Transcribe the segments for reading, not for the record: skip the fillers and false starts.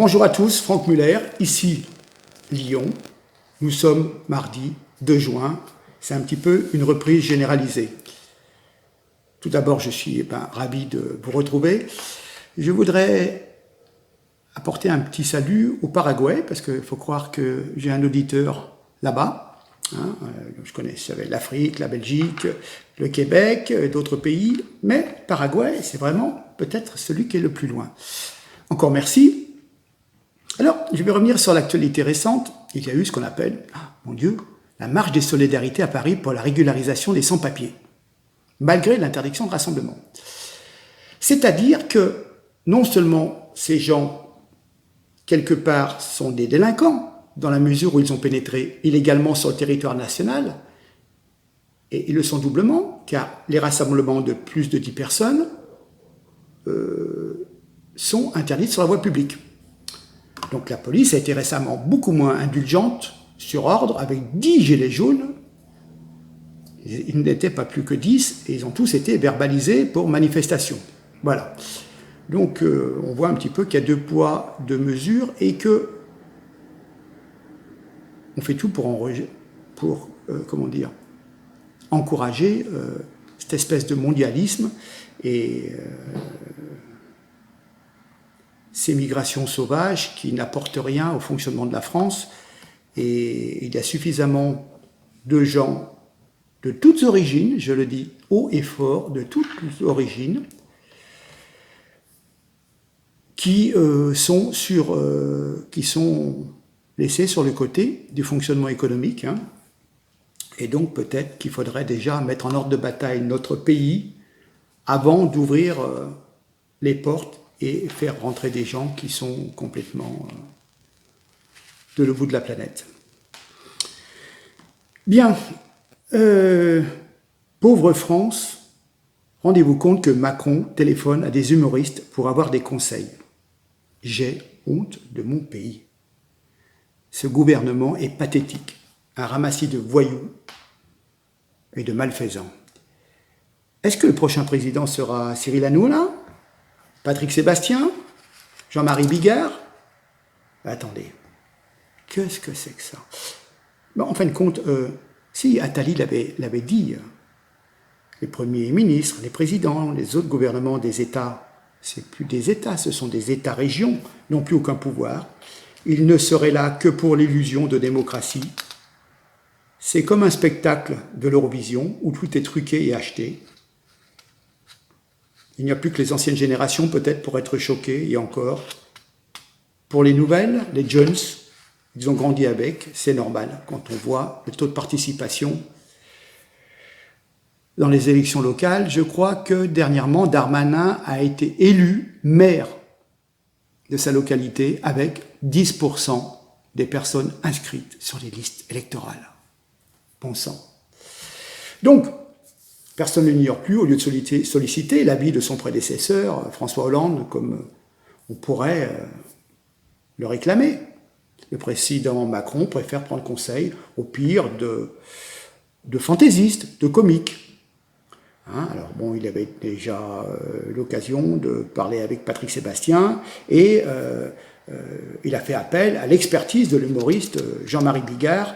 Bonjour à tous, Franck Muller, ici Lyon. Nous sommes mardi 2 juin. C'est un petit peu une reprise généralisée. Tout d'abord, je suis ravi de vous retrouver. Je voudrais apporter un petit salut au Paraguay, parce qu'il faut croire que j'ai un auditeur là-bas. Je connais l'Afrique, la Belgique, le Québec, d'autres pays, mais Paraguay, c'est vraiment peut-être celui qui est le plus loin. Encore merci. Alors, je vais revenir sur l'actualité récente. Il y a eu ce qu'on appelle, mon Dieu, la marche des solidarités à Paris pour la régularisation des sans-papiers, malgré l'interdiction de rassemblement. C'est-à-dire que non seulement ces gens, quelque part, sont des délinquants, dans la mesure où ils ont pénétré illégalement sur le territoire national, et ils le sont doublement, car les rassemblements de plus de 10 personnes sont interdits sur la voie publique. Donc la police a été récemment beaucoup moins indulgente sur ordre, avec 10 gilets jaunes. Ils n'étaient pas plus que 10, et ils ont tous été verbalisés pour manifestation. Voilà. Donc on voit un petit peu qu'il y a 2 poids, 2 mesures, et que on fait tout pour encourager cette espèce de mondialisme et ces migrations sauvages qui n'apportent rien au fonctionnement de la France. Et il y a suffisamment de gens de toutes origines, je le dis haut et fort, de toutes origines, qui sont laissés sur le côté du fonctionnement économique. Et donc peut-être qu'il faudrait déjà mettre en ordre de bataille notre pays avant d'ouvrir les portes et faire rentrer des gens qui sont complètement de l'autre bout de la planète. Bien, pauvre France, rendez-vous compte que Macron téléphone à des humoristes pour avoir des conseils. J'ai honte de mon pays. Ce gouvernement est pathétique, un ramassis de voyous et de malfaisants. Est-ce que le prochain président sera Cyril Hanouna, Patrick Sébastien, Jean-Marie Bigard? Attendez, qu'est-ce que c'est que ça? Bon, en fin de compte, si Attali l'avait dit, les premiers ministres, les présidents, les autres gouvernements des États, c'est plus des États, ce sont des États-régions, n'ont plus aucun pouvoir. Ils ne seraient là que pour l'illusion de démocratie. C'est comme un spectacle de l'Eurovision où tout est truqué et acheté. Il n'y a plus que les anciennes générations peut-être pour être choquées, et encore. Pour les nouvelles, les jeunes, ils ont grandi avec, c'est normal quand on voit le taux de participation dans les élections locales. Je crois que dernièrement, Darmanin a été élu maire de sa localité avec 10% des personnes inscrites sur les listes électorales. Bon sang. Donc, personne ne l'ignore plus, au lieu de solliciter l'avis de son prédécesseur, François Hollande, comme on pourrait le réclamer. Le président Macron préfère prendre conseil, au pire, de fantaisistes, de comiques. Alors bon, il avait déjà l'occasion de parler avec Patrick Sébastien, et il a fait appel à l'expertise de l'humoriste Jean-Marie Bigard,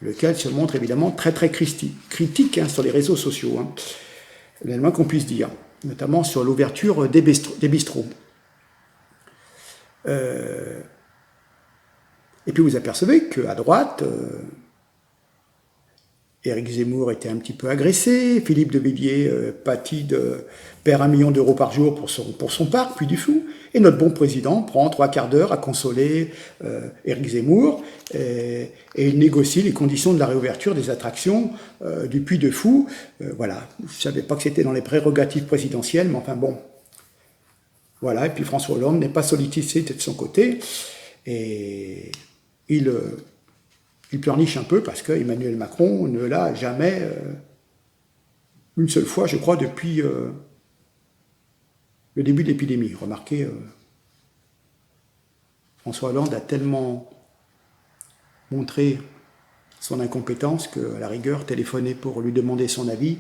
lequel se montre évidemment très critique sur les réseaux sociaux, le moins qu'on puisse dire, notamment sur l'ouverture des bistrots. Et puis vous apercevez qu'à droite, Éric Zemmour était un petit peu agressé, Philippe de Villiers perd 1 million d'euros par jour pour son parc, puis du fou, et notre bon président prend 3/4 d'heure à consoler Éric Zemmour, et il négocie les conditions de la réouverture des attractions du Puy de Fou. Voilà, je ne savais pas que c'était dans les prérogatives présidentielles, mais enfin bon. Voilà, et puis François Hollande n'est pas sollicité de son côté, et il pleurniche un peu parce qu'Emmanuel Macron ne l'a jamais, une seule fois, je crois, depuis le début de l'épidémie. Remarquez, François Hollande a tellement montré son incompétence qu'à la rigueur, téléphoner pour lui demander son avis,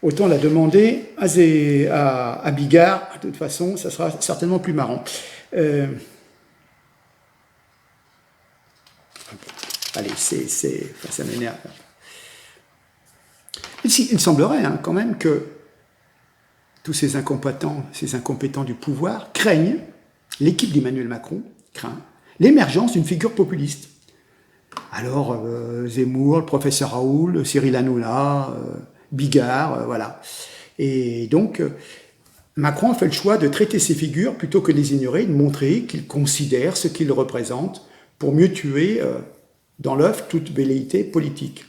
autant la demander à, à Bigard. De toute façon, ça sera certainement plus marrant. Allez, ça m'énerve. Il semblerait quand même que tous ces incompétents du pouvoir craignent, l'équipe d'Emmanuel Macron craint l'émergence d'une figure populiste. Alors, Zemmour, le professeur Raoul, Cyril Hanouna, Bigard, voilà. Et donc, Macron a fait le choix de traiter ces figures plutôt que de les ignorer, de montrer qu'il considère ce qu'ils représentent pour mieux tuer dans l'œuf toute velléité politique.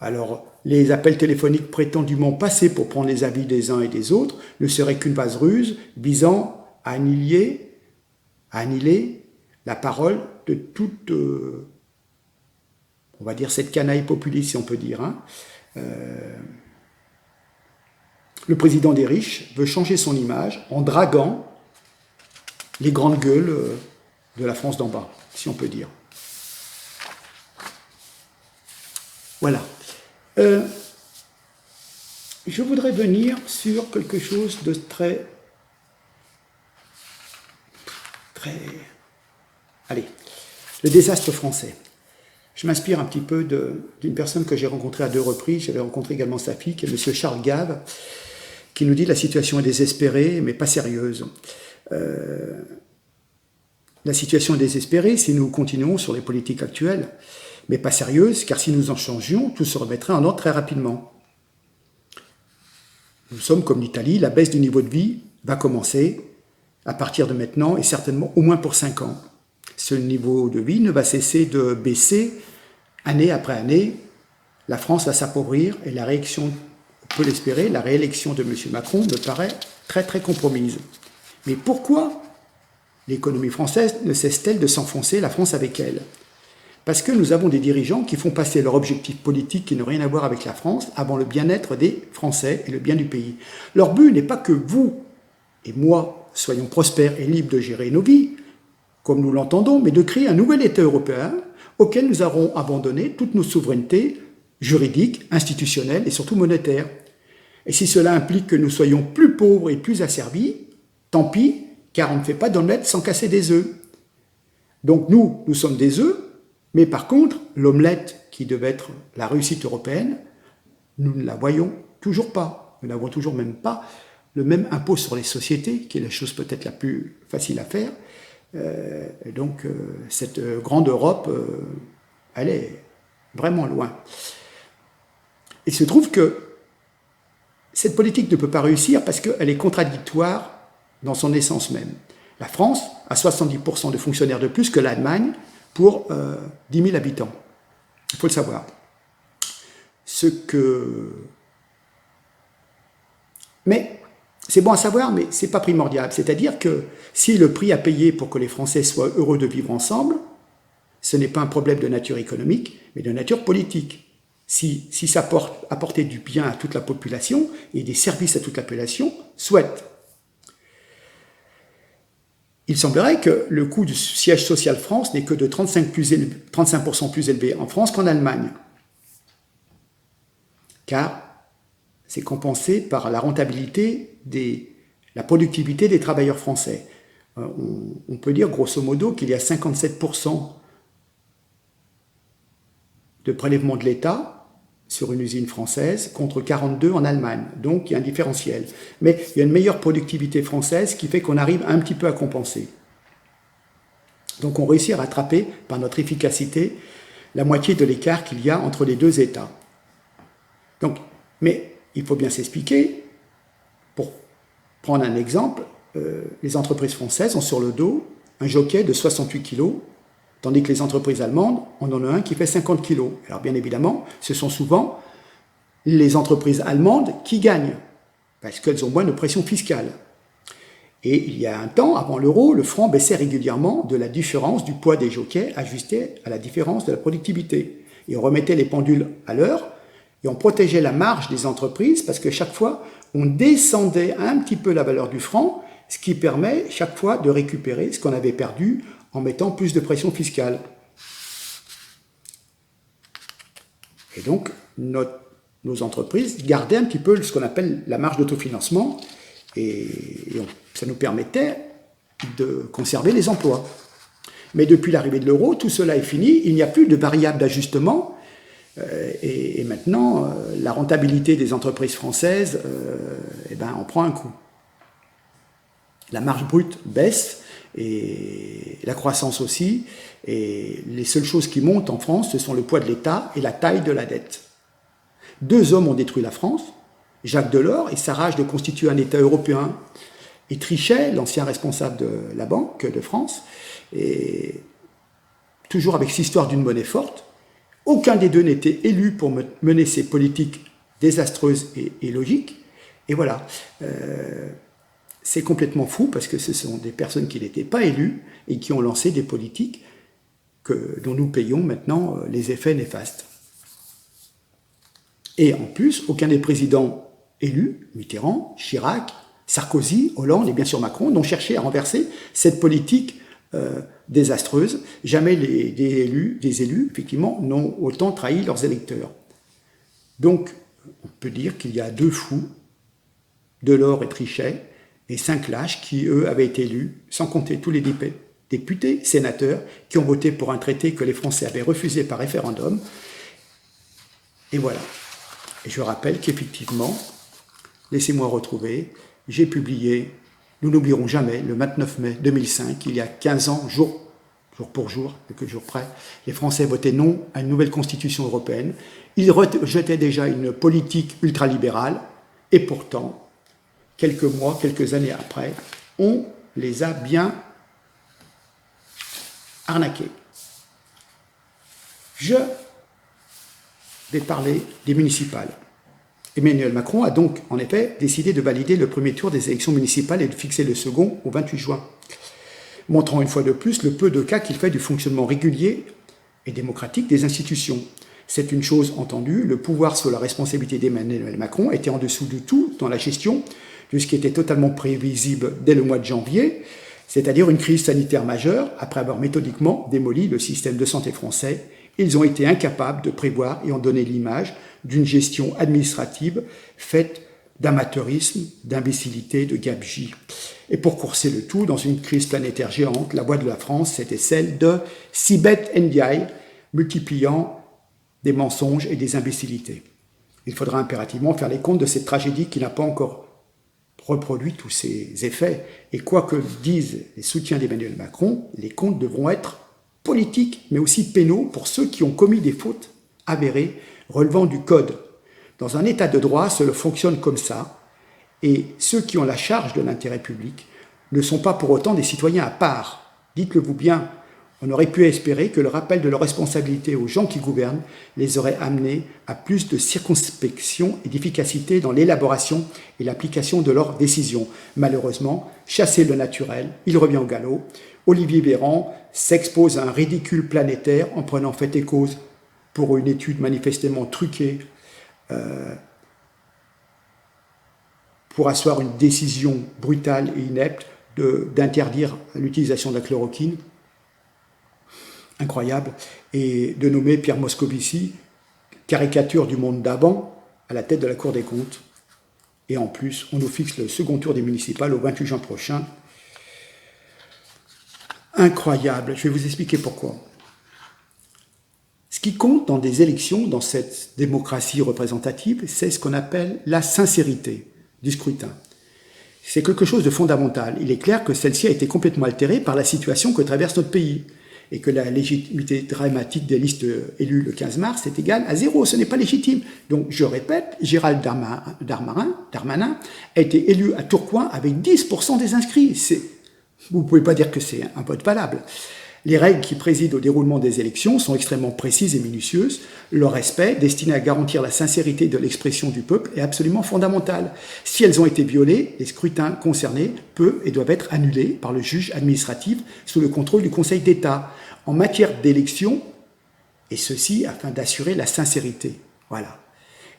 Alors, les appels téléphoniques prétendument passés pour prendre les avis des uns et des autres ne seraient qu'une vaste ruse visant à annihiler la parole de toute, on va dire, cette canaille populiste, si on peut dire. Le président des riches veut changer son image en draguant les grandes gueules de la France d'en bas, si on peut dire. Voilà. Je voudrais venir sur quelque chose de très... Allez, le désastre français. Je m'inspire un petit peu d'une personne que j'ai rencontrée à 2 reprises. J'avais rencontré également sa fille, qui est M. Charles Gave, qui nous dit « La situation est désespérée, mais pas sérieuse ». La situation est désespérée si nous continuons sur les politiques actuelles, mais pas sérieuse, car si nous en changions, tout se remettrait en ordre très rapidement. Nous sommes comme l'Italie, la baisse du niveau de vie va commencer à partir de maintenant et certainement au moins pour 5 ans. Ce niveau de vie ne va cesser de baisser année après année. La France va s'appauvrir et la réélection, on peut l'espérer, la réélection de M. Macron me paraît très très compromise. Mais pourquoi l'économie française ne cesse-t-elle de s'enfoncer, la France avec elle? Parce que nous avons des dirigeants qui font passer leur objectif politique qui n'a rien à voir avec la France avant le bien-être des Français et le bien du pays. Leur but n'est pas que vous et moi soyons prospères et libres de gérer nos vies, comme nous l'entendons, mais de créer un nouvel État européen auquel nous aurons abandonné toutes nos souverainetés juridiques, institutionnelles et surtout monétaires. Et si cela implique que nous soyons plus pauvres et plus asservis, tant pis, car on ne fait pas d'omelette sans casser des œufs. Donc nous sommes des œufs, mais par contre, l'omelette qui devait être la réussite européenne, nous ne la voyons toujours pas. Nous n'avons toujours même pas le même impôt sur les sociétés, qui est la chose peut-être la plus facile à faire. Donc cette grande Europe, elle est vraiment loin. Il se trouve que cette politique ne peut pas réussir parce qu'elle est contradictoire dans son essence même. La France a 70% de fonctionnaires de plus que l'Allemagne pour 10 000 habitants. Il faut le savoir. Mais c'est bon à savoir, mais ce n'est pas primordial. C'est-à-dire que si le prix à payer pour que les Français soient heureux de vivre ensemble, ce n'est pas un problème de nature économique, mais de nature politique. Si ça apportait du bien à toute la population et des services à toute la population, souhaite. Il semblerait que le coût du siège social France n'est que de 35% plus élevé en France qu'en Allemagne. Car c'est compensé par la rentabilité, la productivité des travailleurs français. On peut dire grosso modo qu'il y a 57% de prélèvement de l'État sur une usine française contre 42% en Allemagne. Donc il y a un différentiel. Mais il y a une meilleure productivité française qui fait qu'on arrive un petit peu à compenser. Donc on réussit à rattraper par notre efficacité la moitié de l'écart qu'il y a entre les deux États. Donc, mais il faut bien s'expliquer. Pour prendre un exemple, les entreprises françaises ont sur le dos un jockey de 68 kg, tandis que les entreprises allemandes en ont un qui fait 50 kg. Alors bien évidemment, ce sont souvent les entreprises allemandes qui gagnent, parce qu'elles ont moins de pression fiscale. Et il y a un temps, avant l'euro, le franc baissait régulièrement de la différence du poids des jockeys ajusté à la différence de la productivité. Et on remettait les pendules à l'heure, et on protégeait la marge des entreprises, parce que chaque fois, on descendait un petit peu la valeur du franc, ce qui permet chaque fois de récupérer ce qu'on avait perdu en mettant plus de pression fiscale. Et donc, nos entreprises gardaient un petit peu ce qu'on appelle la marge d'autofinancement, et ça nous permettait de conserver les emplois. Mais depuis l'arrivée de l'euro, tout cela est fini, il n'y a plus de variable d'ajustement, et maintenant, la rentabilité des entreprises françaises, en prend un coup. La marge brute baisse, et la croissance aussi, et les seules choses qui montent en France, ce sont le poids de l'État et la taille de la dette. 2 hommes ont détruit la France, Jacques Delors et sa rage de constituer un État européen, et Trichet, l'ancien responsable de la Banque de France, et toujours avec cette histoire d'une monnaie forte. Aucun des deux n'était élu pour mener ces politiques désastreuses et logiques. Et voilà, c'est complètement fou parce que ce sont des personnes qui n'étaient pas élues et qui ont lancé des politiques dont nous payons maintenant les effets néfastes. Et en plus, aucun des présidents élus, Mitterrand, Chirac, Sarkozy, Hollande et bien sûr Macron, n'ont cherché à renverser cette politique désastreuse. Jamais des élus, effectivement, n'ont autant trahi leurs électeurs. Donc, on peut dire qu'il y a 2 fous, Delors et Trichet, et 5 lâches qui, eux, avaient été élus, sans compter tous les députés, sénateurs, qui ont voté pour un traité que les Français avaient refusé par référendum. Et voilà. Et je rappelle qu'effectivement, laissez-moi retrouver, j'ai publié, nous n'oublierons jamais, le 29 mai 2005, il y a 15 ans, jour pour jour, quelques jours près, les Français votaient non à une nouvelle constitution européenne. Ils rejetaient déjà une politique ultralibérale, et pourtant, quelques mois, quelques années après, on les a bien arnaqués. Je vais parler des municipales. Emmanuel Macron a donc, en effet, décidé de valider le premier tour des élections municipales et de fixer le second au 28 juin, montrant une fois de plus le peu de cas qu'il fait du fonctionnement régulier et démocratique des institutions. C'est une chose entendue, le pouvoir sur la responsabilité d'Emmanuel Macron était en dessous de tout dans la gestion de ce qui était totalement prévisible dès le mois de janvier, c'est-à-dire une crise sanitaire majeure. Après avoir méthodiquement démoli le système de santé français, ils ont été incapables de prévoir et en donner l'image d'une gestion administrative faite d'amateurisme, d'imbécilité, de gabegie. Et pour courser le tout, dans une crise planétaire géante, la voix de la France, c'était celle de Sibeth Ndiaye, multipliant des mensonges et des imbécilités. Il faudra impérativement faire les comptes de cette tragédie qui n'a pas encore reproduit tous ses effets. Et quoi que disent les soutiens d'Emmanuel Macron, les comptes devront être politiques, mais aussi pénaux pour ceux qui ont commis des fautes avérées relevant du code. Dans un état de droit, cela fonctionne comme ça, et ceux qui ont la charge de l'intérêt public ne sont pas pour autant des citoyens à part. Dites-le-vous bien, on aurait pu espérer que le rappel de leurs responsabilités aux gens qui gouvernent les aurait amenés à plus de circonspection et d'efficacité dans l'élaboration et l'application de leurs décisions. Malheureusement, chassé le naturel, il revient au galop. Olivier Véran s'expose à un ridicule planétaire en prenant fait et cause pour une étude manifestement truquée pour asseoir une décision brutale et inepte d'interdire l'utilisation de la chloroquine, incroyable, et de nommer Pierre Moscovici, caricature du monde d'avant, à la tête de la Cour des comptes. Et en plus, on nous fixe le second tour des municipales au 28 juin prochain. Incroyable, je vais vous expliquer pourquoi. Ce qui compte dans des élections, dans cette démocratie représentative, c'est ce qu'on appelle la sincérité du scrutin. C'est quelque chose de fondamental. Il est clair que celle-ci a été complètement altérée par la situation que traverse notre pays et que la légitimité dramatique des listes élues le 15 mars est égale à 0. Ce n'est pas légitime. Donc, je répète, Gérald Darmanin a été élu à Tourcoing avec 10% des inscrits. Vous ne pouvez pas dire que c'est un vote valable. Les règles qui président au déroulement des élections sont extrêmement précises et minutieuses. Leur respect, destiné à garantir la sincérité de l'expression du peuple, est absolument fondamental. Si elles ont été violées, les scrutins concernés peuvent et doivent être annulés par le juge administratif sous le contrôle du Conseil d'État en matière d'élection, et ceci afin d'assurer la sincérité. Voilà.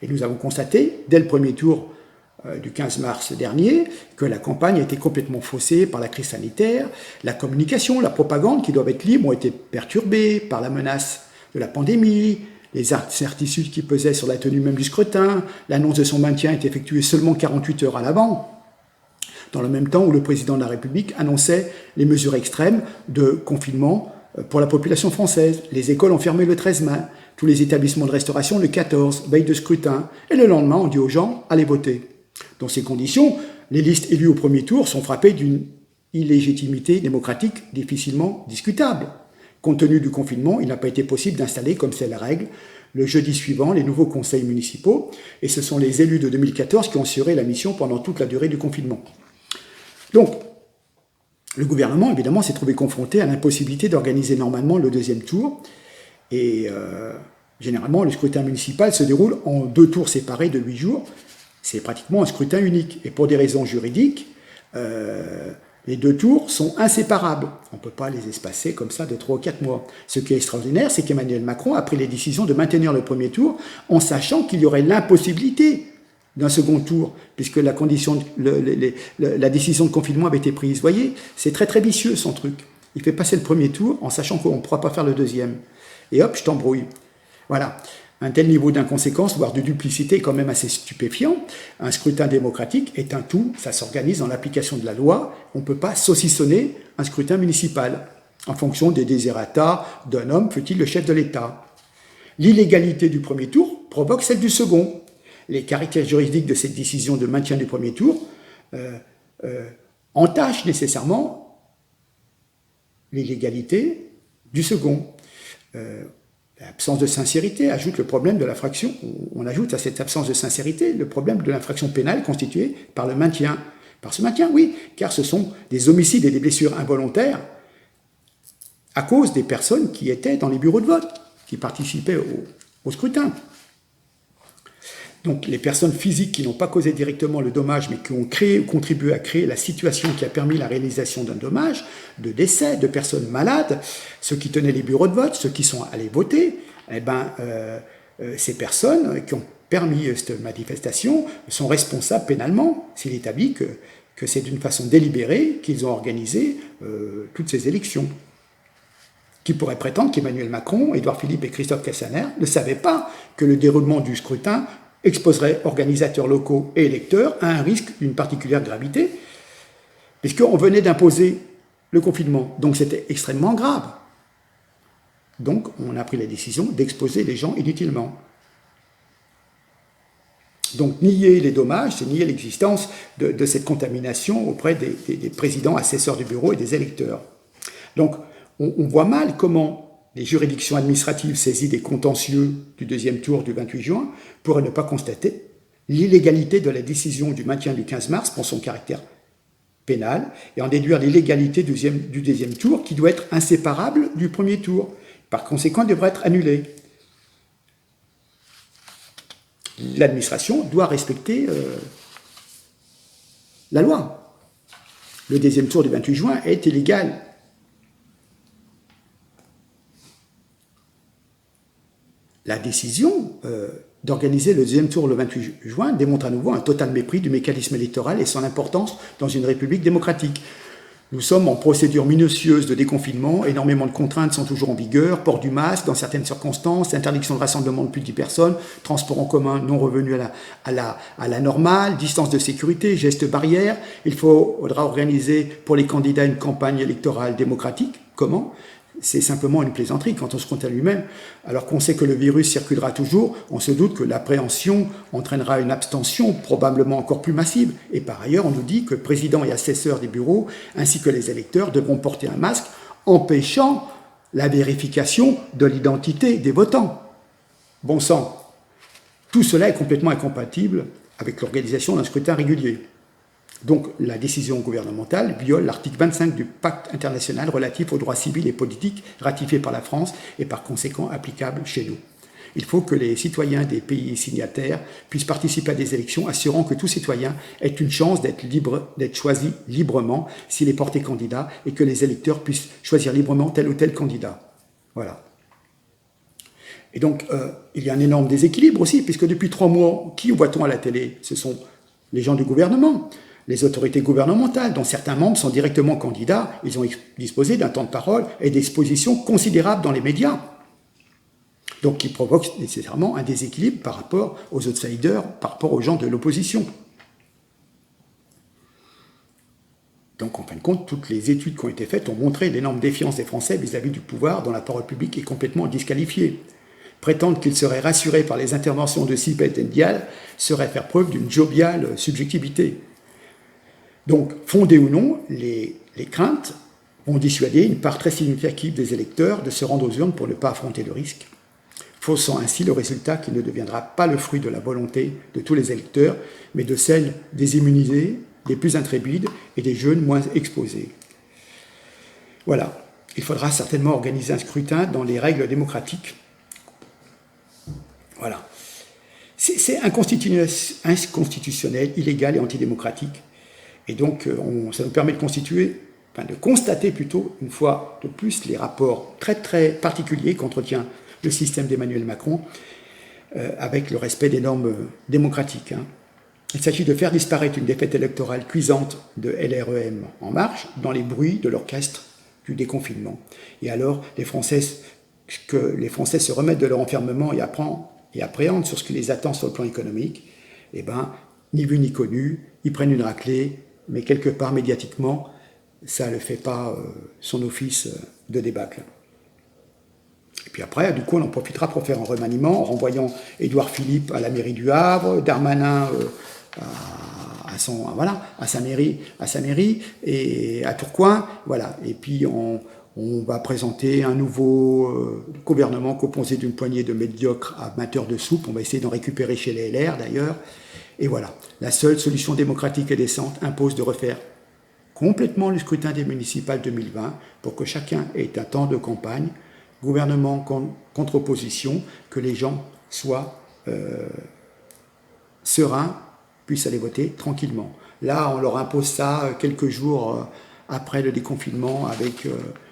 Et nous avons constaté, dès le premier tour du 15 mars dernier, que la campagne a été complètement faussée par la crise sanitaire, la communication, la propagande qui doivent être libres ont été perturbées par la menace de la pandémie, les incertitudes qui pesaient sur la tenue même du scrutin, l'annonce de son maintien est effectuée seulement 48 heures à l'avant, dans le même temps où le président de la République annonçait les mesures extrêmes de confinement pour la population française. Les écoles ont fermé le 13 mai, tous les établissements de restauration le 14, veille de scrutin, et le lendemain, on dit aux gens « allez voter ». Dans ces conditions, les listes élues au premier tour sont frappées d'une illégitimité démocratique difficilement discutable. Compte tenu du confinement, il n'a pas été possible d'installer, comme c'est la règle, le jeudi suivant, les nouveaux conseils municipaux, et ce sont les élus de 2014 qui ont assuré la mission pendant toute la durée du confinement. Donc, le gouvernement, évidemment, s'est trouvé confronté à l'impossibilité d'organiser normalement le deuxième tour, et généralement, le scrutin municipal se déroule en 2 tours séparés de 8 jours. C'est pratiquement un scrutin unique, et pour des raisons juridiques, les 2 tours sont inséparables. On ne peut pas les espacer comme ça de 3 ou 4 mois. Ce qui est extraordinaire, c'est qu'Emmanuel Macron a pris les décisions de maintenir le premier tour en sachant qu'il y aurait l'impossibilité d'un second tour, puisque la décision de confinement avait été prise. Vous voyez, c'est très très vicieux son truc. Il fait passer le premier tour en sachant qu'on ne pourra pas faire le deuxième. Et hop, je t'embrouille. Voilà. Un tel niveau d'inconséquence, voire de duplicité, est quand même assez stupéfiant. Un scrutin démocratique est un tout, ça s'organise dans l'application de la loi. On ne peut pas saucissonner un scrutin municipal en fonction des desiderata d'un homme, fût-il le chef de l'État. L'illégalité du premier tour provoque celle du second. Les caractères juridiques de cette décision de maintien du premier tour entachent nécessairement l'illégalité du second. L'absence de sincérité ajoute le problème de l'infraction. On ajoute à cette absence de sincérité le problème de l'infraction pénale constituée par le maintien. Par ce maintien, oui, car ce sont des homicides et des blessures involontaires à cause des personnes qui étaient dans les bureaux de vote, qui participaient au scrutin. Donc les personnes physiques qui n'ont pas causé directement le dommage, mais qui ont créé ou contribué à créer la situation qui a permis la réalisation d'un dommage, de décès, de personnes malades, ceux qui tenaient les bureaux de vote, ceux qui sont allés voter, eh ben, ces personnes qui ont permis cette manifestation sont responsables pénalement s'il est établi que c'est d'une façon délibérée qu'ils ont organisé toutes ces élections. Qui pourrait prétendre qu'Emmanuel Macron, Édouard Philippe et Christophe Castaner ne savaient pas que le déroulement du scrutin exposerait organisateurs locaux et électeurs à un risque d'une particulière gravité, puisqu'on venait d'imposer le confinement. Donc c'était extrêmement grave. Donc on a pris la décision d'exposer les gens inutilement. Donc nier les dommages, c'est nier l'existence de cette contamination auprès des présidents, assesseurs du bureau et des électeurs. Donc on voit mal comment les juridictions administratives saisies des contentieux du deuxième tour du 28 juin pourraient ne pas constater l'illégalité de la décision du maintien du 15 mars pour son caractère pénal et en déduire l'illégalité du deuxième tour qui doit être inséparable du premier tour. Par conséquent, il devrait être annulé. L'administration doit respecter la loi. Le deuxième tour du 28 juin est illégal. La décision d'organiser le deuxième tour le 28 juin démontre à nouveau un total mépris du mécanisme électoral et son importance dans une république démocratique. Nous sommes en procédure minutieuse de déconfinement, énormément de contraintes sont toujours en vigueur, port du masque dans certaines circonstances, interdiction de rassemblement de plus de 10 personnes, transport en commun non revenu à la normale, distance de sécurité, gestes barrières. Il faudra organiser pour les candidats une campagne électorale démocratique. Comment ? C'est simplement une plaisanterie quand on se compte à lui-même. Alors qu'on sait que le virus circulera toujours, on se doute que l'appréhension entraînera une abstention probablement encore plus massive. Et par ailleurs, on nous dit que président et assesseurs des bureaux, ainsi que les électeurs, devront porter un masque, empêchant la vérification de l'identité des votants. Bon sang, tout cela est complètement incompatible avec l'organisation d'un scrutin régulier. Donc la décision gouvernementale viole l'article 25 du pacte international relatif aux droits civils et politiques ratifié par la France et par conséquent applicable chez nous. Il faut que les citoyens des pays signataires puissent participer à des élections, assurant que tout citoyen ait une chance d'être choisi librement s'il est porté candidat et que les électeurs puissent choisir librement tel ou tel candidat. Voilà. Et donc, il y a un énorme déséquilibre aussi, puisque depuis 3 mois, qui voit-on à la télé? Ce sont les gens du gouvernement. Les autorités gouvernementales, dont certains membres sont directement candidats, ils ont disposé d'un temps de parole et d'exposition considérables dans les médias. Donc, qui provoque nécessairement un déséquilibre par rapport aux outsiders, par rapport aux gens de l'opposition. Donc, en fin de compte, toutes les études qui ont été faites ont montré l'énorme défiance des Français vis-à-vis du pouvoir dont la parole publique est complètement disqualifiée. Prétendre qu'ils seraient rassurés par les interventions de Sibeth Ndiaye serait faire preuve d'une joviale subjectivité. Donc, fondées ou non, les craintes ont dissuadé une part très significative des électeurs de se rendre aux urnes pour ne pas affronter le risque, faussant ainsi le résultat qui ne deviendra pas le fruit de la volonté de tous les électeurs, mais de celle des immunisés, des plus intrépides et des jeunes moins exposés. Voilà, il faudra certainement organiser un scrutin dans les règles démocratiques. Voilà. C'est inconstitutionnel, illégal et antidémocratique. Et donc, ça nous permet de constater plutôt, une fois de plus, les rapports très très particuliers qu'entretient le système d'Emmanuel Macron avec le respect des normes démocratiques. Il s'agit de faire disparaître une défaite électorale cuisante de LREM En Marche dans les bruits de l'orchestre du déconfinement. Et alors, que les Français se remettent de leur enfermement et appréhendent sur ce qui les attend sur le plan économique, eh bien, ni vu ni connu, ils prennent une raclée, mais quelque part, médiatiquement, ça ne fait pas son office de débâcle. Et puis après, du coup, on en profitera pour faire un remaniement en renvoyant Édouard Philippe à la mairie du Havre, Darmanin à sa mairie et à Tourcoing, voilà. Et puis on va présenter un nouveau gouvernement composé d'une poignée de médiocres amateurs de soupe. On va essayer d'en récupérer chez les LR d'ailleurs. Et voilà, la seule solution démocratique et décente impose de refaire complètement le scrutin des municipales 2020 pour que chacun ait un temps de campagne, gouvernement contre opposition, que les gens soient sereins, puissent aller voter tranquillement. Là, on leur impose ça quelques jours après le déconfinement avec,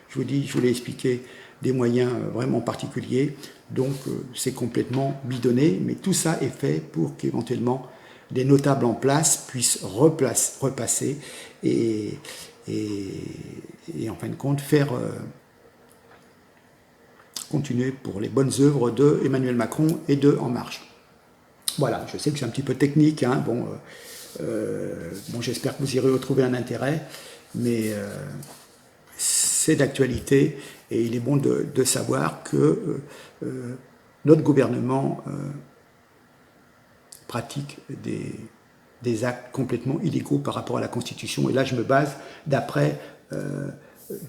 je vous l'ai expliqué, des moyens vraiment particuliers. Donc, c'est complètement bidonné, mais tout ça est fait pour qu'éventuellement des notables en place puissent repasser et en fin de compte faire continuer pour les bonnes œuvres de Emmanuel Macron et de En Marche. Voilà, je sais que c'est un petit peu technique, hein, bon, j'espère que vous y retrouver un intérêt, mais c'est d'actualité et il est bon de savoir que notre gouvernement pratique des actes complètement illégaux par rapport à la Constitution. Et là, je me base d'après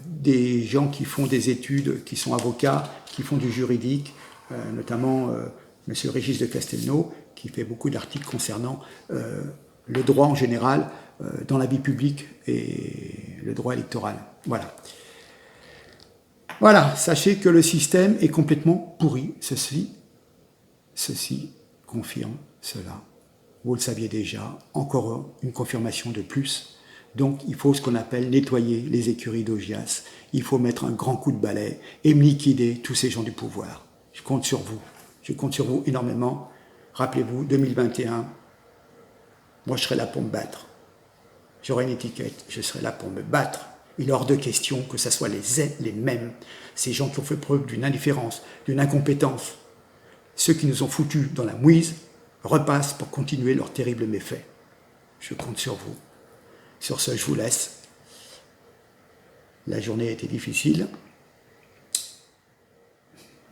des gens qui font des études, qui sont avocats, qui font du juridique, notamment M. Régis de Castelnau, qui fait beaucoup d'articles concernant le droit en général dans la vie publique et le droit électoral. Voilà. Voilà, sachez que le système est complètement pourri. Ceci confirme cela. Vous le saviez déjà, encore une confirmation de plus. Donc il faut ce qu'on appelle nettoyer les écuries d'Augias. Il faut mettre un grand coup de balai et liquider tous ces gens du pouvoir. Je compte sur vous. Je compte sur vous énormément. Rappelez-vous, 2021, moi je serai là pour me battre. J'aurai une étiquette, je serai là pour me battre. Il est hors de question que ce soit les mêmes. Ces gens qui ont fait preuve d'une indifférence, d'une incompétence. Ceux qui nous ont foutus dans la mouise repassent pour continuer leurs terribles méfaits. Je compte sur vous. Sur ce, je vous laisse. La journée a été difficile.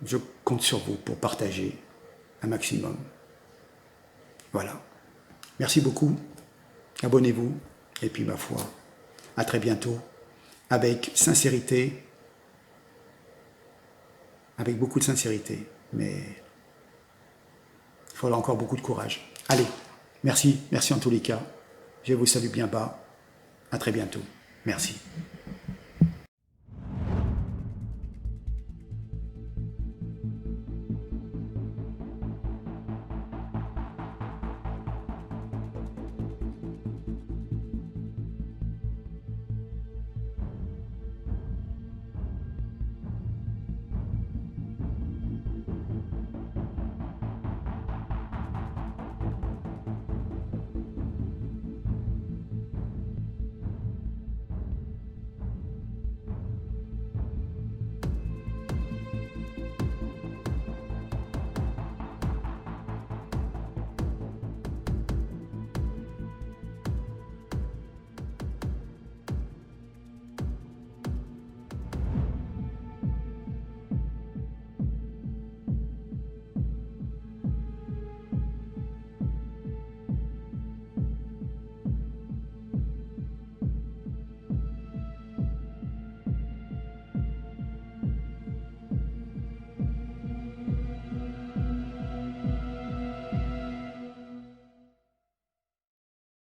Je compte sur vous pour partager un maximum. Voilà. Merci beaucoup. Abonnez-vous. Et puis, ma foi, à très bientôt. Avec sincérité. Avec beaucoup de sincérité. Mais il faudra encore beaucoup de courage. Allez, merci en tous les cas. Je vous salue bien bas. À très bientôt. Merci.